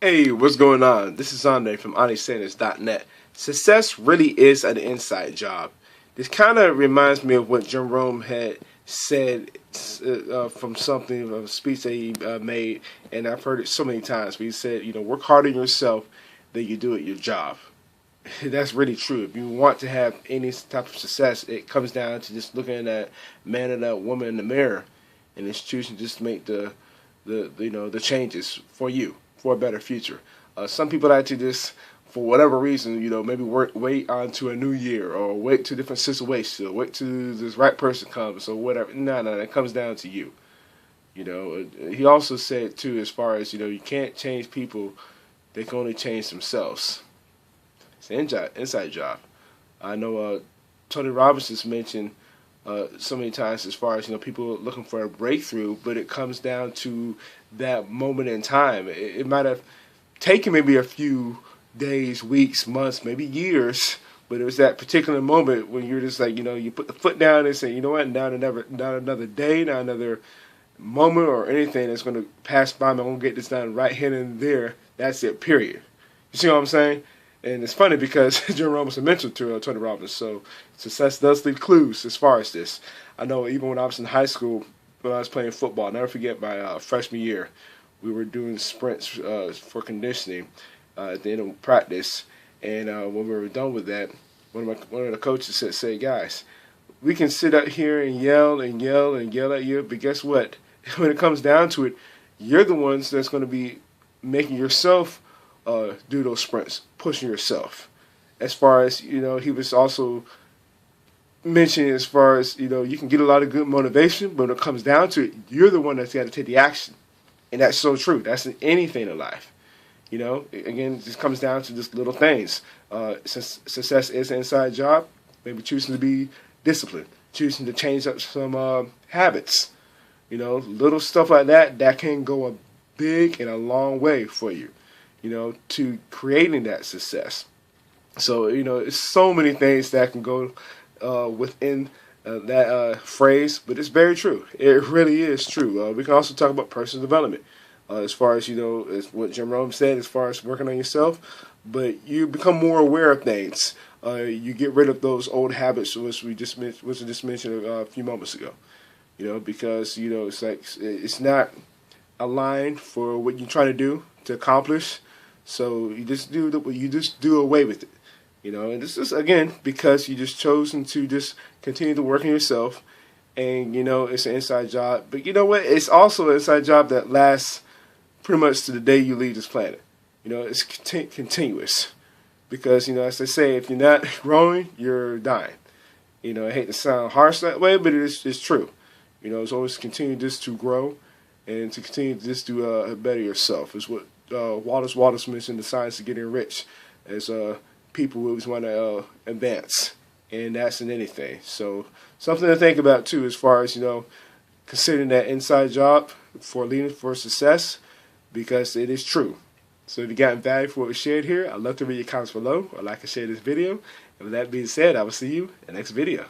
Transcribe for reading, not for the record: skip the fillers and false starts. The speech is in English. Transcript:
Hey, what's going on? This is Andre from AndreSanders.net. Success really is an inside job. This kind of reminds me of what Jim Rome had said from something, a speech that he made, and I've heard it so many times. But he said, work harder on yourself than you do at your job. That's really true. If you want to have any type of success, it comes down to just looking at that man or that woman in the mirror, and it's choosing just to make the changes for you for a better future. Some people like to just, for whatever reason, maybe wait on to a new year or wait to different situations or wait to this right person comes or whatever. No, it comes down to you. He also said too, as far as you can't change people; they can only change themselves. It's an inside job. I know Tony Robbins has mentioned so many times as far as people looking for a breakthrough, but it comes down to that moment in time. It might have taken maybe a few days, weeks, months, maybe years, but it was that particular moment when you're just like, you put the foot down and say, you know what, not another day, not another moment or anything that's going to pass by me. I'm going to get this done right here and there. That's it, period. You see what I'm saying? And it's funny because Jim Robbins mentioned to Tony Robbins, so success does leave clues as far as this. I know even when I was in high school, when I was playing football, I'll never forget my freshman year, we were doing sprints for conditioning at the end of practice, and when we were done with that, one of the coaches said, guys, we can sit up here and yell and yell and yell at you, but guess what? When it comes down to it, you're the ones that's going to be making yourself do those sprints, pushing yourself. As far as, he was also mentioning as far as, you can get a lot of good motivation, but when it comes down to it, you're the one that's got to take the action. And that's so true. That's in anything in life. Again, it just comes down to just little things. Since success is an inside job, maybe choosing to be disciplined, choosing to change up some habits. Little stuff like that can go a big and a long way for you. To creating that success. So, it's so many things that can go within that phrase, but it's very true. It really is true. We can also talk about personal development as far as, as what Jim Rome said, as far as working on yourself, but you become more aware of things. You get rid of those old habits, which we just mentioned a few moments ago. Because, it's like it's not aligned for what you're trying to accomplish. So you just do away with it, and this is again because you just chosen to just continue to work on yourself, and it's an inside job. But you know what? It's also an inside job that lasts pretty much to the day you leave this planet. It's continuous because as they say, if you're not growing, you're dying. I hate to sound harsh that way, but it's true. It's always continue just to grow and to continue to just do better yourself is what. Wallace mentioned the science of getting rich as people always want to advance, and that's in anything. So something to think about too, as far as considering that inside job for leading for success, because it is true. So if you got value for what we shared here, I'd love to read your comments below or like and share this video. And with that being said, I will see you in the next video.